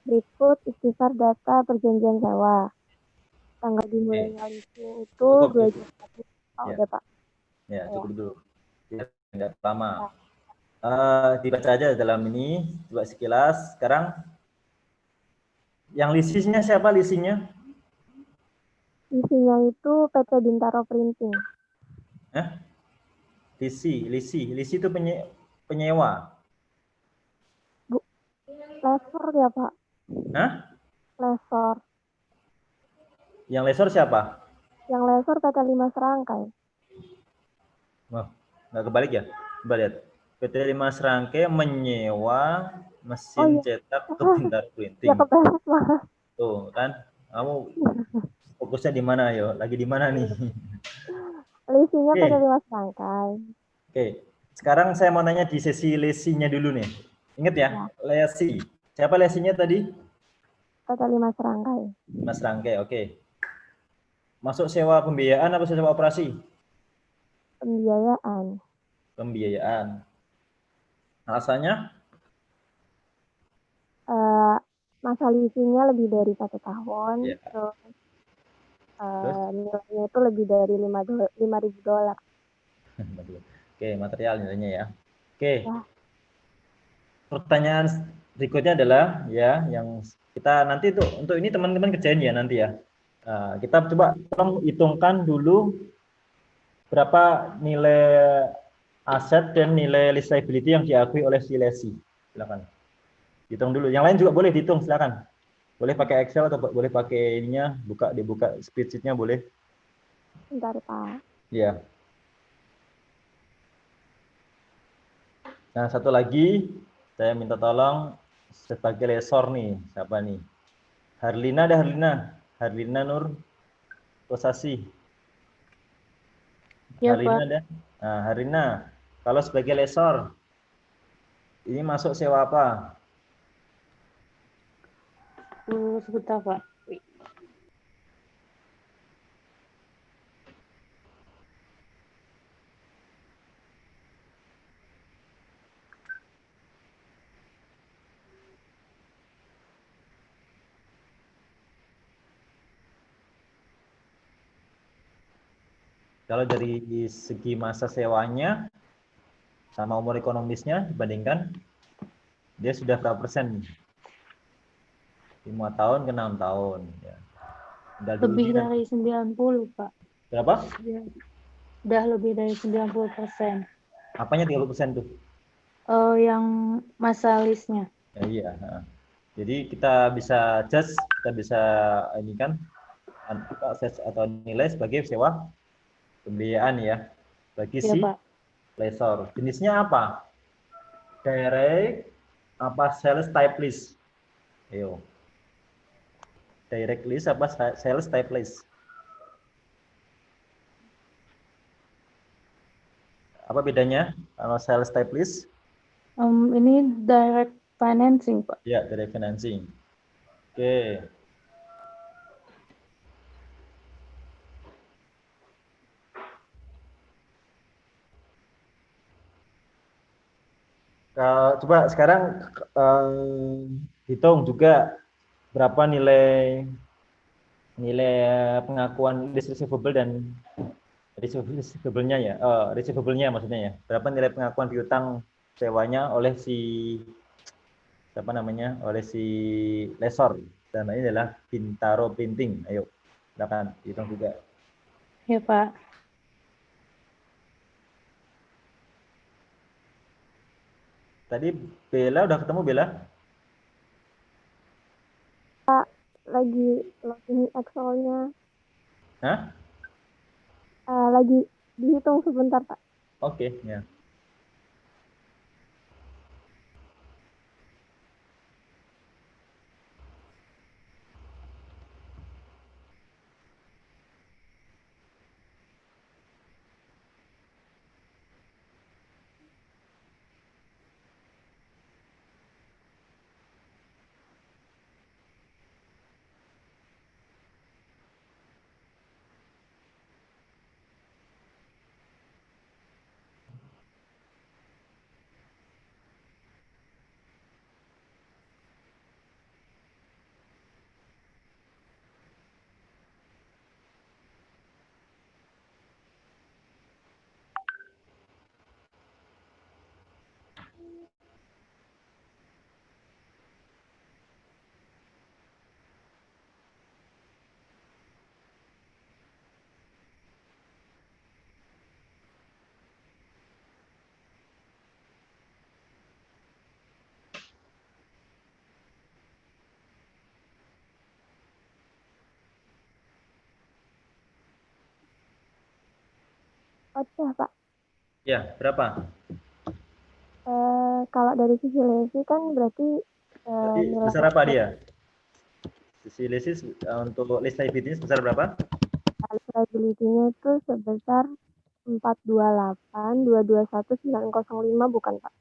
Berikut ikhtisar data perjanjian sewa. Tanggal Oke, dimulainya leasing itu cukup 2 cukup. Januari. Oh, Ya, udah, Pak. ya Ya. cukup dulu. Ya, nggak lama. Nah, Dibaca aja dalam ini, coba sekilas. Sekarang yang leasingnya siapa leasingnya? isinya itu PT Bintaro Printing. Hah? Lisi itu penyewa. Bu, Lesor ya, Pak? Hah? Lesor. Yang lesor siapa? Yang lesor PT Lima Serangkai. Wah, nggak kebalik ya? Coba lihat. PT Lima Serangkai menyewa Oh mesin iya, cetak ke Bintaro ya Printing. kebalik, Pak. Tuh kan, kamu fokusnya di mana yo? Lagi di mana nih? Leasingnya PT Oke, Lima Serangkai. oke. Sekarang saya mau nanya di sesi lesinya dulu nih. Ingat ya, Ya, lesi. Siapa lesinya tadi? PT Lima Serangkai. Mas Rangkai, oke. Masuk sewa pembiayaan apa sewa operasi? Pembiayaan. Pembiayaan. Alasannya? Eh, Masa leasingnya lebih dari 1 tahun. Ya. Terus Terus? nilainya itu lebih dari $5.000. Oke, material nilainya ya. Oke, Ya, pertanyaan berikutnya adalah ya yang kita nanti tuh untuk ini teman-teman kerjain ya nanti ya. Nah, kita coba tolong hitungkan dulu berapa nilai aset dan nilai lease liability yang diakui oleh si lesi. Silakan. Hitung dulu. Yang lain juga boleh dihitung, silakan. Boleh pakai Excel atau boleh pakai ininya, dibuka spreadsheet-nya boleh. bentar, Pak. Ya. Nah, satu lagi saya minta tolong sebagai lesor nih, siapa nih? Harlina ada Harlina. Harlina Nur Kosasi. Ya, Harlina Pak. ada. Nah, Harlina, kalau sebagai lesor ini masuk sewa apa? Sebentar, Pak. Kalau dari segi masa sewanya sama umur ekonomisnya dibandingkan dia sudah berapa persen? 5 tahun ke 6 tahun ya. Tinggal Lebih diuji dari 90, Pak. berapa? Udah lebih dari 90%. Apanya 30% tuh? Yang masa listnya. Ya, iya. Jadi kita bisa judge, kita bisa ini kan kita assess atau nilai sebagai sewa pembiayaan ya bagi Ya, si Pak. lessor. Jenisnya apa? Direct apa sales type lease? Ayo. Direct lease apa sales type lease? Apa bedanya kalau sales type lease? Ini direct financing, Pak. Ya, direct financing. Oke. Coba sekarang hitung juga berapa nilai nilai pengakuan lease receivable dan receivable-nya ya, receivable-nya maksudnya ya. Berapa nilai pengakuan piutang sewanya oleh si siapa namanya? Oleh si lesor. Dan ini adalah Bintaro Printing. Ayo, silakan hitung juga. Ya, Pak. Tadi Bella udah ketemu Bella? Lagi login Excel-nya. Hah? Lagi dihitung sebentar, Pak. Oke, ya. Oke, Pak. Ya, berapa? Kalau dari sisi lesi kan berarti Berarti nilai sebesar apa dia? Sisi lisis untuk list liability sebesar berapa? liability-nya itu sebesar 428.221.905 bukan, Pak?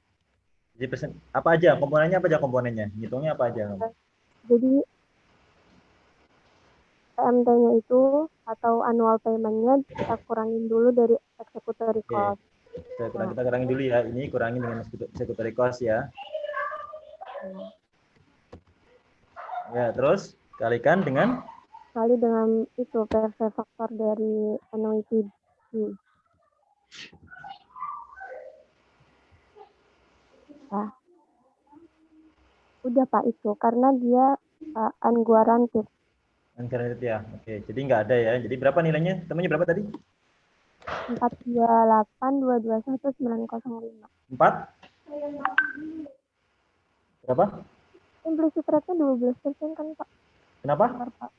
Jadi persen, apa aja komponennya, apa aja komponennya? Hitungnya apa aja? Jadi PMT-nya itu atau annual payment-nya kita kurangin dulu dari executory Oke, cost. kita kurangin dulu ya. Ini kurangin dengan executory cost ya. Ya, terus kalikan dengan Kali dengan itu PV faktor dari annuity. Nah, udah Pak itu karena dia unguaranteed. unguaranteed ya. Oke, jadi nggak ada ya. Jadi berapa nilainya? Temunya berapa tadi? 428.221.905. 4? Berapa? Implicit rate-nya 12% kan Pak? Kenapa? Bentar, Pak.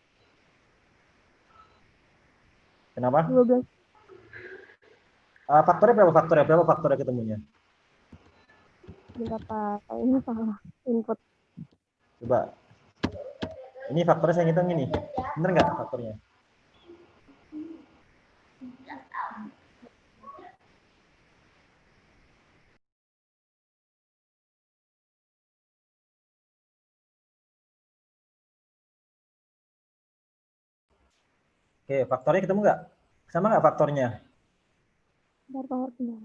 Kenapa? 12. Faktornya berapa faktornya? Berapa faktornya ketemunya? Berapa? Kayaknya salah input. Coba. Ini faktornya saya ngitung ini. Bener nggak faktornya? Oke, faktornya ketemu nggak? Sama nggak faktornya? Bentar, Pak.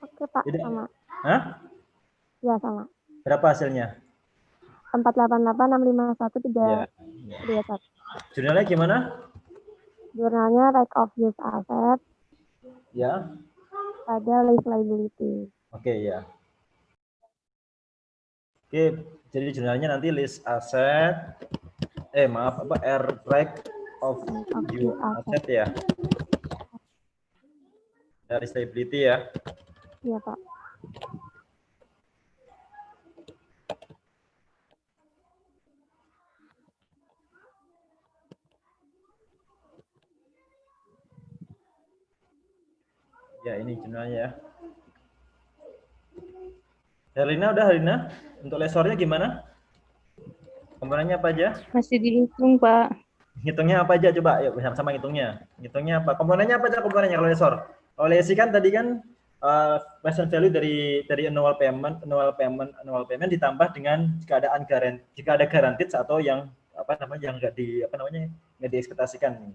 Oke Pak, Tidak. sama. Hah? Ya sama. Berapa hasilnya? 488.651.321. Ya. Jurnalnya gimana? Jurnalnya right of use asset Ya. pada lease liability. Oke, ya. Oke, jadi jurnalnya nanti list aset. Maaf, apa? Right of use asset ya. Dari liability ya. Iya Pak. Ya, ini jurnalnya ya. Herlina udah, Herlina? Untuk lesornya gimana? Komponennya apa aja? Masih dihitung, Pak. Hitungnya apa aja coba? Yuk sama-sama hitungnya. Hitungnya apa? Komponennya apa aja komponennya kalau lesor? Kalau lesi kan tadi kan present value dari annual payment ditambah dengan jika ada guaranteed atau yang apa namanya yang nggak diekspektasikan.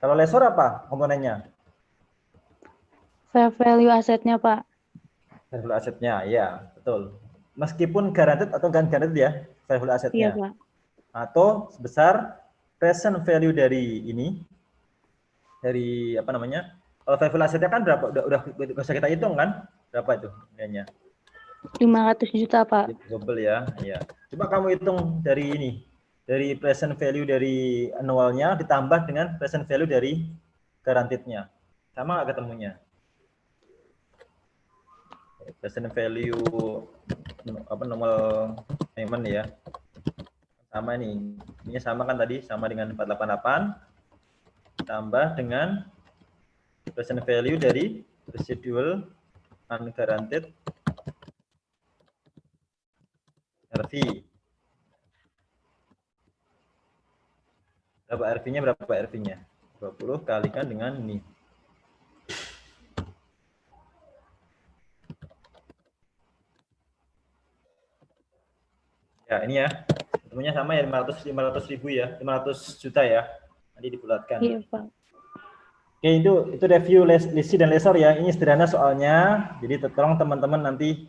Kalau lesor apa komponennya? Fair value asetnya, Pak. Fair value asetnya, ya betul. Meskipun guaranteed atau nggak guaranteed ya fair value Iya, asetnya. Pak. Atau sebesar present value dari ini, dari apa namanya, kalau fair value asetnya kan berapa, udah bisa kita hitung kan berapa itu nilainya? 500 juta, Pak. Double ya, ya. Coba kamu hitung dari ini, dari present value dari annualnya ditambah dengan present value dari guaranteed-nya, sama nggak ketemunya? Present value apa normal payment ya, sama nih, ini sama kan tadi, sama dengan 488 tambah dengan present value dari residual unguaranteed RV. Berapa RV-nya? Berapa RV-nya? 20 kalikan dengan ini. Ya, ini ya. Temunya sama ya 500 ribu ya, 500 juta ya. Nanti dibulatkan. Iya, Pak. Oke, itu review lisi dan lesor ya. Ini sederhana soalnya. Jadi tolong teman-teman nanti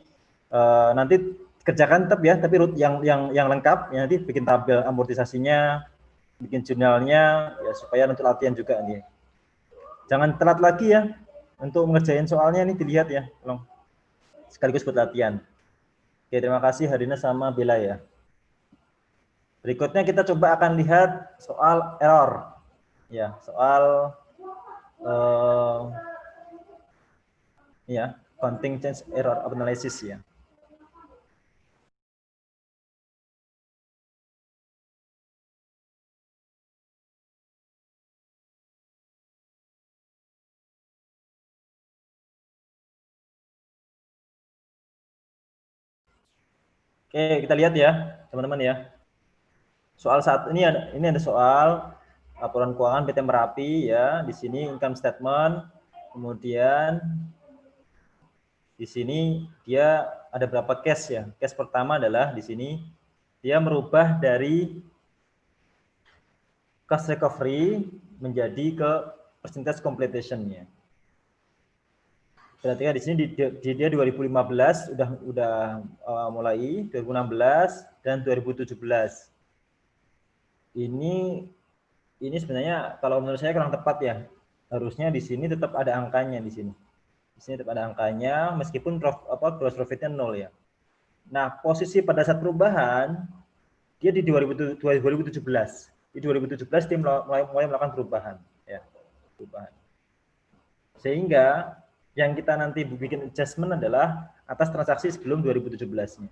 kerjakan tetap ya, tapi yang lengkap ya, nanti bikin tabel amortisasinya, bikin jurnalnya ya supaya untuk latihan juga nih. Jangan telat lagi ya untuk mengerjain soalnya, ini dilihat ya, tolong. Sekaligus buat latihan. Oke, terima kasih Harina sama Bella ya. Berikutnya kita coba akan lihat soal error. Ya, soal ya, contingent error analysis ya. Oke, kita lihat ya, teman-teman ya. Soal saat ini ada soal laporan keuangan PT Merapi ya. Di sini income statement, kemudian di sini dia ada berapa case ya. Case pertama adalah di sini dia merubah dari cost recovery menjadi ke percentage completion-nya. Berarti kan di sini dia 2015 udah mulai 2016 dan 2017. Ini sebenarnya kalau menurut saya kurang tepat ya. Harusnya di sini tetap ada angkanya di sini. Di sini tetap ada angkanya meskipun gross profitnya 0 ya. Nah, posisi pada saat perubahan dia di 2017. Di 2017 dia mulai melakukan perubahan ya. Perubahan. Sehingga yang kita nanti bikin adjustment adalah atas transaksi sebelum 2017-nya.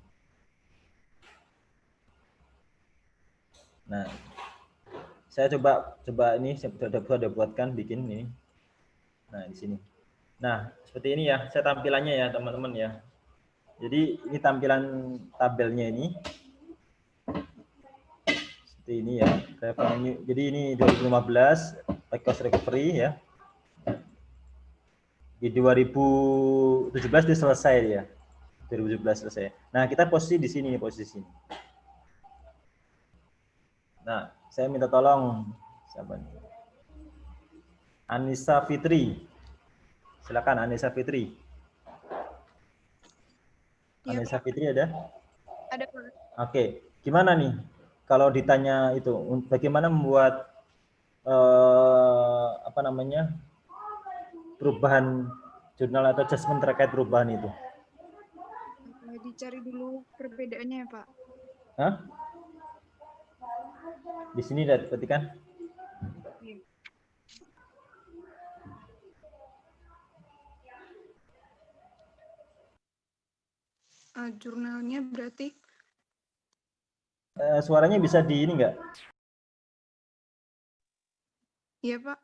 Nah, saya coba ini saya sudah buatkan bikin ini. Nah, di sini. Nah, seperti ini ya, saya tampilannya ya, teman-teman ya. Jadi ini tampilan tabelnya ini. Seperti ini ya. Jadi ini 2015 cost recovery ya. Di 2017 dia selesai ya. 2017 selesai. Nah, kita posisi di sini posisi. Nah, saya minta tolong siapa nih? Anissa Fitri. Silakan Anissa Fitri. Ya, Anissa Fitri ada? ada Pak. Oke, gimana nih kalau ditanya itu bagaimana membuat perubahan jurnal atau adjustment terkait perubahan itu? Dicari dulu perbedaannya ya Pak. Hah? Di sini lihat berarti kan? Iya. Jurnalnya berarti Suaranya bisa di ini enggak? iya Pak.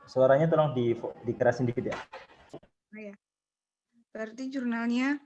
Suaranya tolong dikerasin dikit ya. Oh, ya. Berarti jurnalnya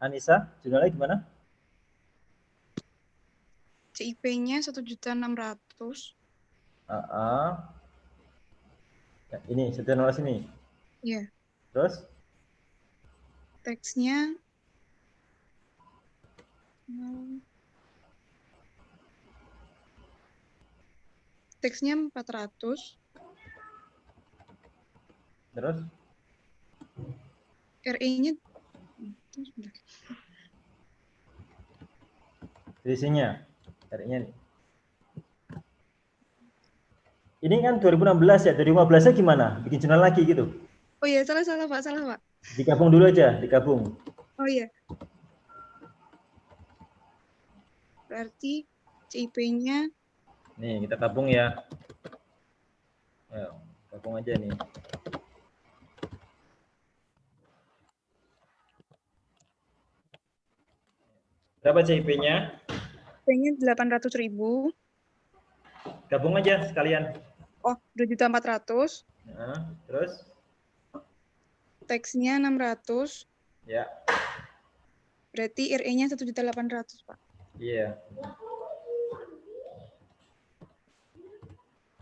Anissa, jurnalnya gimana? CIP-nya 1.600.000. Ya, ini jurnal sini. Iya. Terus? Teksnya teksnya 400. Terus? RE-nya Isinya, carinya nih. Ini kan 2016 ya, 2015-nya gimana? Bikin jurnal lagi gitu? Oh iya, salah Pak, salah Pak. Digabung dulu aja, digabung. Oh iya. Berarti CIP-nya Nih, kita gabung ya. Ayo, gabung aja nih. Berapa CIP-nya? CIP-nya 800.000. Gabung aja sekalian. Oh, 2.400.000. Nah, terus? Teksnya 600. Ya. Berarti RE-nya 1.800.000, Pak. Iya.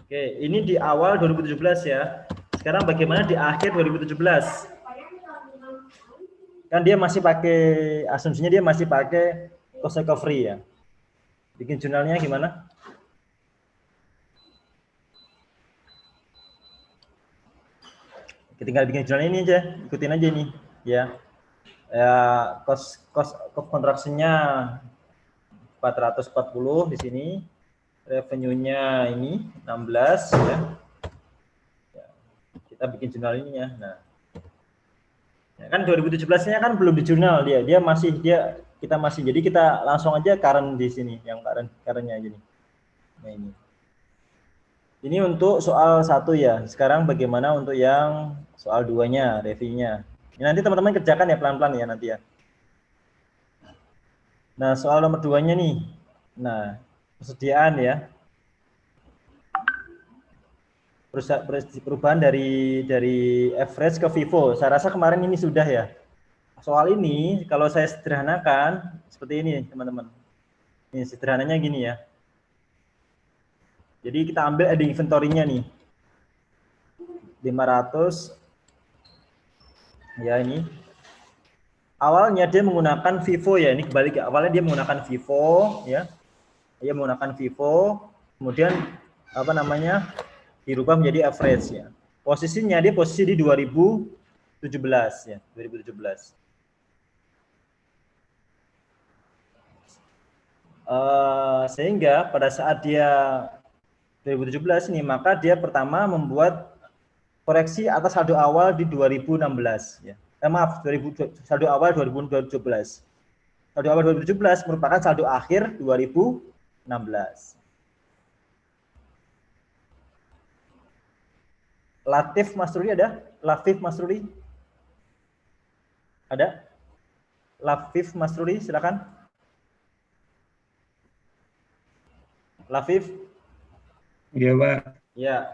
Oke, ini di awal 2017 ya. Sekarang bagaimana di akhir 2017? Kan dia masih pakai, asumsinya dia masih pakai cost recovery ya. Bikin jurnalnya gimana? Tinggal bikin jurnal ini aja, ikutin aja ini ya. Ya, cost kontraksinya 440 di sini. Revenue-nya ini 16 ya. Kita bikin jurnal ini ya. Nah. Ya, kan 2017-nya kan belum di jurnal dia. Kita masih, jadi kita langsung aja current di sini, yang current-nya gini. Nah, ini. Ini untuk soal 1 ya. Sekarang bagaimana untuk yang soal 2-nya, review-nya. Ini nanti teman-teman kerjakan ya pelan-pelan ya nanti ya. Nah, soal nomor 2-nya nih. Nah, persediaan ya. Perubahan dari average ke FIFO. Saya rasa kemarin ini sudah ya. Soal ini kalau saya sederhanakan seperti ini, teman-teman. Ini sederhananya gini ya. Jadi kita ambil ada inventory-nya nih. 500 ya ini. Awalnya dia menggunakan FIFO ya, ini kembali ke awalnya dia menggunakan FIFO ya. Dia menggunakan FIFO, kemudian apa namanya? Dirubah menjadi average ya. Posisinya dia posisi di 2017 ya, 2017. Sehingga pada saat dia 2017 ini, maka dia pertama membuat koreksi atas saldo awal di 2016 ya. Saldo awal 2017. Saldo awal 2017 merupakan saldo akhir 2016. Latif Masruri ada? Latif Masruri? Ada? Latif Masruri, silakan. Lafif? Iya, Pak. Ya.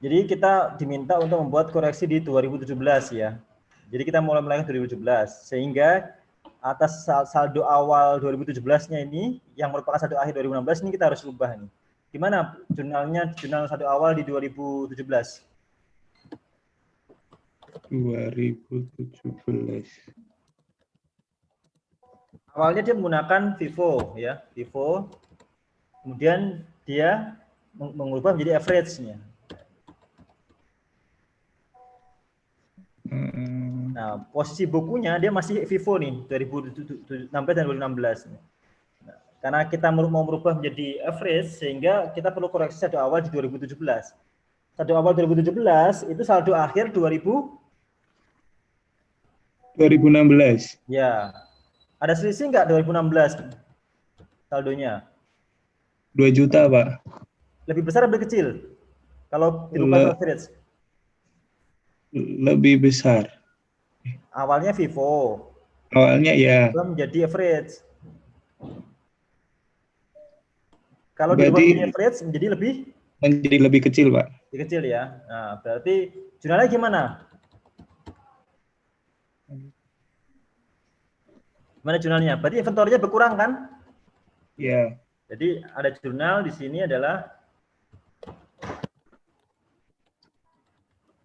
Jadi kita diminta untuk membuat koreksi di 2017 ya. Jadi kita mulai 2017 sehingga atas saldo awal 2017-nya ini yang merupakan saldo akhir 2016 ini kita harus ubah nih. Gimana jurnalnya, jurnal saldo awal di 2017? 2017. Awalnya dia menggunakan FIFO ya, FIFO. Kemudian dia mengubah menjadi average-nya. Nah, posisi bukunya dia masih FIFO nih, 2016 dan 2016. Nah, karena kita mau merubah menjadi average, sehingga kita perlu koreksi saldo awal di 2017. Saldo awal 2017 itu saldo akhir 2016. Ya. Ada selisih nggak 2016 saldonya? 2 juta, Pak. Lebih besar lebih kecil? Kalau dirubah average? Lebih besar. Awalnya FIFO. Awalnya ya. Menjadi average. Kalau dirubah menjadi average menjadi lebih kecil, Pak. Lebih kecil ya. Nah, berarti jurnalnya gimana? Gimana jurnalnya? Berarti inventory-nya berkurang kan? Ya. Jadi ada jurnal di sini adalah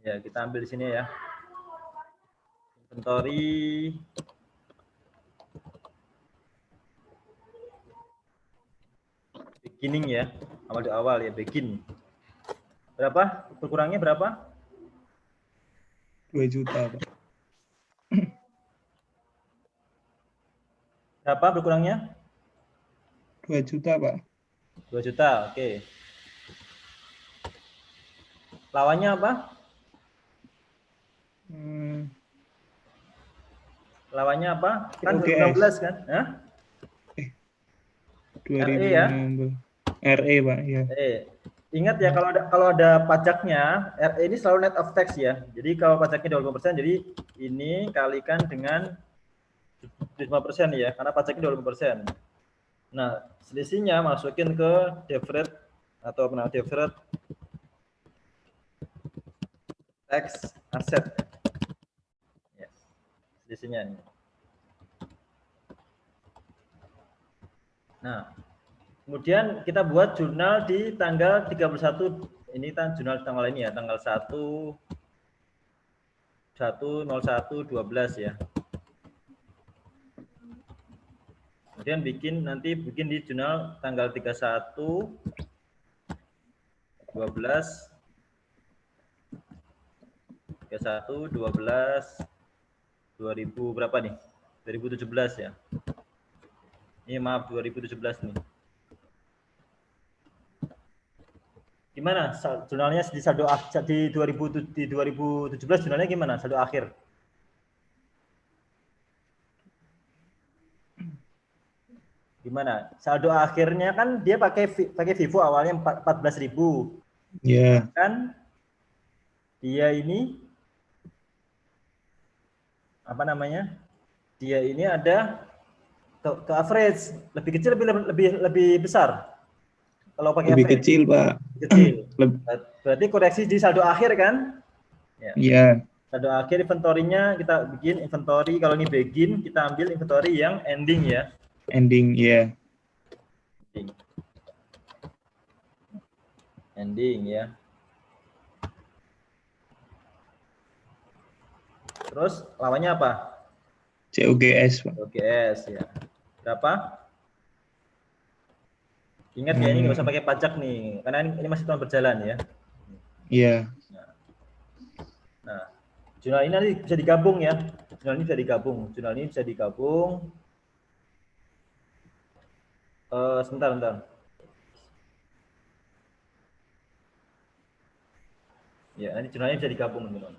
ya kita ambil di sini ya. Inventory beginning ya. Awal ya begin. Berapa? Berkurangnya berapa? 2 juta, Pak. Berapa berkurangnya? 2 juta, Pak. 2 juta, oke. Lawannya apa? Lawannya apa? Kan 2016 kan? Hah? 2016. RE ya? RE, Pak, ya. Ingat ya kalau ada pajaknya, RE ini selalu net of tax ya. Jadi kalau pajaknya 20%, jadi ini kalikan dengan 5% ya, karena pajaknya 20%. Nah, selisihnya masukin ke deferred atau deferred tax asset. Ya, selisihnya ini. Nah, kemudian kita buat jurnal di tanggal 31, ini jurnal tanggal ini ya, tanggal 1 1/01/12 ya. Kemudian bikin di jurnal tanggal 31 12 2000 berapa nih? 2017 ya. Ini maaf 2017 nih. Gimana jurnalnya di saldo di 2017 jurnalnya gimana saldo akhir? Gimana? Saldo akhirnya kan dia pakai Vivo awalnya 14.000. Ya. Kan dia ini apa namanya? Dia ini ada ke average lebih kecil lebih besar. Kalau pakai Lebih average. kecil, Pak. Kecil. Berarti koreksi di saldo akhir kan? Iya. Saldo akhir inventory-nya kita bikin inventory, kalau ini begin kita ambil inventory yang ending ya. Ending, ya. Ending ya. Terus lawannya apa? COGS, Pak. COGS ya. Berapa? Ingat ya, ini nggak usah pakai pajak nih, karena ini masih tahun berjalan ya. Iya. Nah, jurnal ini nanti bisa digabung ya. Jurnal ini bisa digabung. Sebentar. Ya, nanti jurnalnya bisa digabung, teman-teman.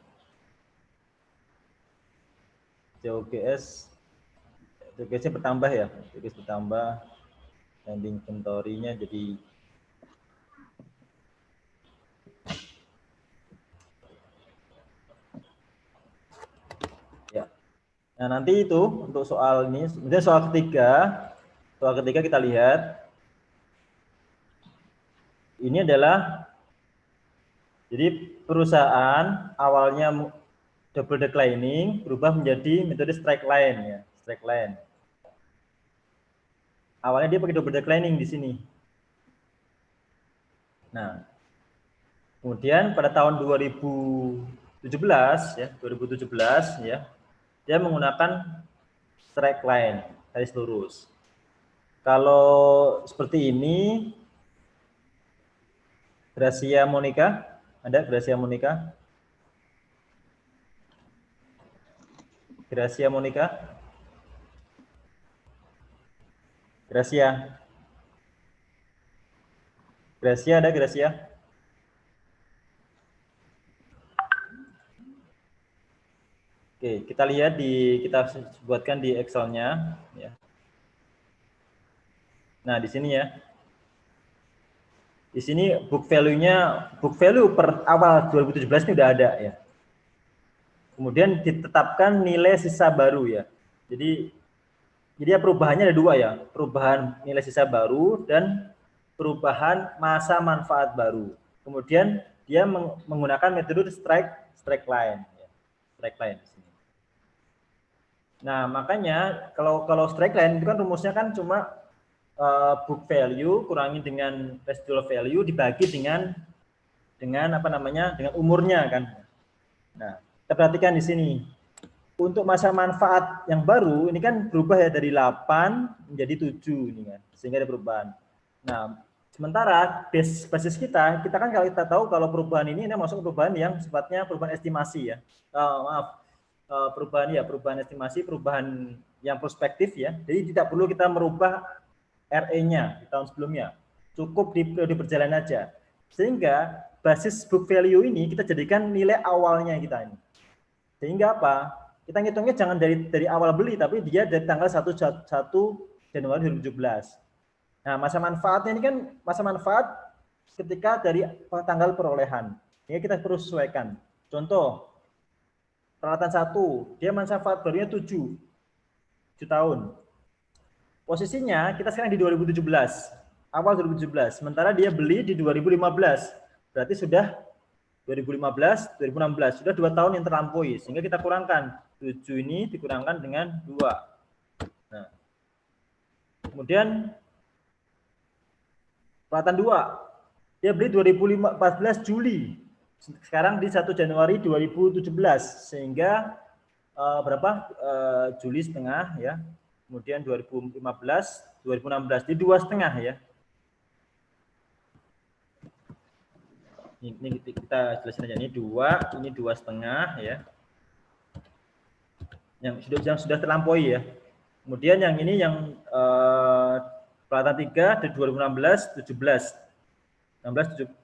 COGS-nya bertambah ya. COGS bertambah. Ending inventory-nya jadi ya. Nah, nanti itu untuk soal ini, kemudian soal ketiga kita lihat. Ini adalah jadi perusahaan awalnya double declining berubah menjadi metode straight line ya, straight line. Awalnya dia pakai double declining di sini. Nah, kemudian pada tahun 2017 ya, dia menggunakan straight line, garis lurus. Kalau seperti ini, Gracia Monica, ada Gracia Monica? Gracia Monica? Gracia? Gracia ada Gracia? Oke, kita lihat kita buatkan di Excel-nya ya. Nah, di sini ya. Di sini book value per awal 2017 ini udah ada ya. Kemudian ditetapkan nilai sisa baru ya. Jadi perubahannya ada dua ya, perubahan nilai sisa baru dan perubahan masa manfaat baru. Kemudian dia menggunakan metode straight line ya. Straight line di sini. Nah, makanya kalau straight line itu kan rumusnya kan cuma book value kurangi dengan residual value dibagi dengan apa namanya? Dengan umurnya kan. Nah, kita perhatikan di sini. Untuk masa manfaat yang baru ini kan berubah ya dari 8 menjadi 7 ini kan. Sehingga ada perubahan. Nah, sementara basis kita kan kalau kita tahu kalau perubahan ini masuk perubahan yang sifatnya perubahan estimasi ya. Perubahan estimasi, perubahan yang prospektif ya. Jadi tidak perlu kita merubah RE-nya di tahun sebelumnya. Cukup di periode berjalan aja. Sehingga basis book value ini kita jadikan nilai awalnya kita ini. Sehingga apa? Kita ngitungnya jangan dari awal beli, tapi dia dari tanggal 1 Januari 2017. Nah, masa manfaatnya ini kan masa manfaat ketika dari tanggal perolehan. Ini kita perlu sesuaikan. Contoh, peralatan 1, dia manfaat barunya 7 tahun. Posisinya kita sekarang di 2017, awal 2017. Sementara dia beli di 2015, berarti sudah 2015, 2016, sudah 2 tahun yang terlampaui. Sehingga kita kurangkan 7 ini dikurangkan dengan 2. Nah, kemudian peralatan 2, dia beli 2014 Juli. Sekarang di 1 Januari 2017 sehingga berapa? Juli setengah ya. Kemudian 2015, 2016 di 2,5 ya. Ini kita jelasin aja, ini 2, ini 2,5 ya. Yang sudah terlampaui ya. Kemudian yang ini yang pelatihan 3 di 2016 17.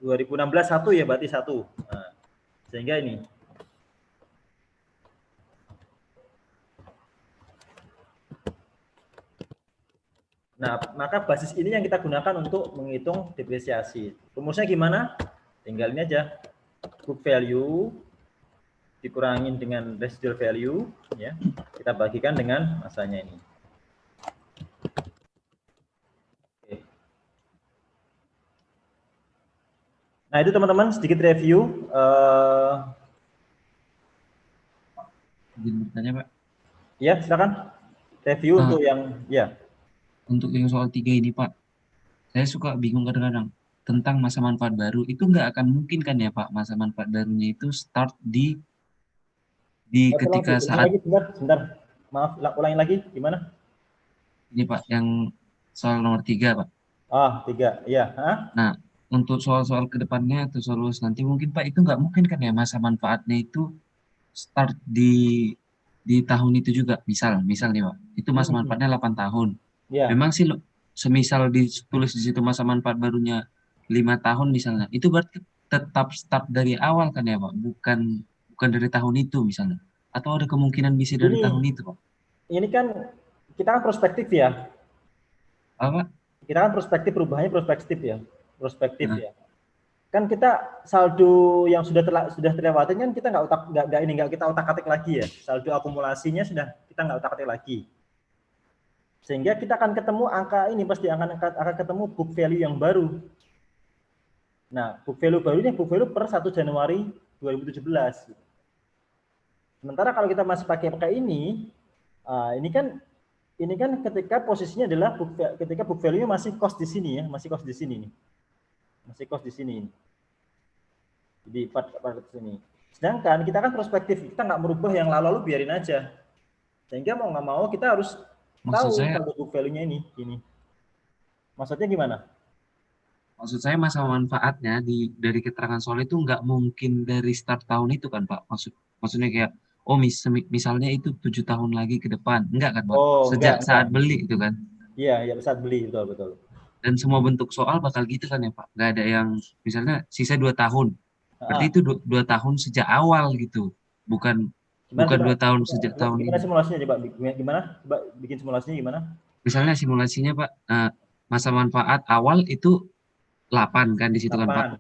2016 1 ya, berarti 1. Nah, sehingga ini. Nah, maka basis ini yang kita gunakan untuk menghitung depresiasi. Rumusnya gimana? Tinggal ini aja. Book value dikurangin dengan residual value ya. Kita bagikan dengan masanya ini. Oke. Nah, itu teman-teman sedikit review. Izin bertanya, Pak. Ya, silakan. Review untuk yang ya. Untuk yang soal 3 ini, Pak. Saya suka bingung kadang-kadang tentang masa manfaat baru. Itu nggak akan mungkin kan ya, Pak, masa manfaat barunya itu start di ketika saat lagi, sebentar. Maaf, ulangi lagi gimana? ini, Pak, yang soal nomor 3, Pak. 3, ya. Nah, untuk soal-soal kedepannya atau soal nanti mungkin, Pak, itu nggak mungkin kan ya masa manfaatnya itu start di tahun itu juga. Misal nih, Pak, itu masa manfaatnya 8 tahun. Ya. Memang sih semisal ditulis di situ masa manfaat barunya 5 tahun misalnya, itu berarti tetap start dari awal kan ya, Pak? Bukan dari tahun itu misalnya. Atau ada kemungkinan bisa dari tahun itu, Pak? Ini kan kita kan prospektif ya. Apa? Kita kan prospektif, perubahannya prospektif ya. Prospektif ya. Kan kita saldo yang sudah terlewati kan kita nggak kita otak-atik lagi ya. Saldo akumulasinya sudah kita nggak otak-atik lagi. Sehingga kita akan ketemu angka ini, pasti akan ketemu book value yang baru. Nah, book value baru ini book value per 1 Januari 2017. Sementara kalau kita masih pakai ini kan ketika posisinya adalah ketika book value-nya masih cost di sini ya, masih cost di sini nih. Masih cost di sini. Jadi pada sini. Sedangkan kita kan prospektif, kita nggak merubah yang lalu biarin aja. Sehingga mau nggak mau kita harus tahu kalau book value-nya ini. Maksudnya gimana? Maksud saya masa manfaatnya dari keterangan soal itu nggak mungkin dari start tahun itu kan, Pak? Maksudnya kayak misalnya itu 7 tahun lagi ke depan, enggak kan, Pak? Sejak saat beli itu kan? Iya, saat beli, betul. Dan semua bentuk soal bakal gitu kan ya, Pak? Nggak ada yang misalnya sisa 2 tahun, berarti itu 2 tahun sejak awal gitu, bukan 2 tahun sejak tahun ini. Gimana simulasinya coba? Gimana? Coba bikin simulasinya gimana? Misalnya simulasinya, Pak, masa manfaat awal itu 8 kan di situ kan, Pak?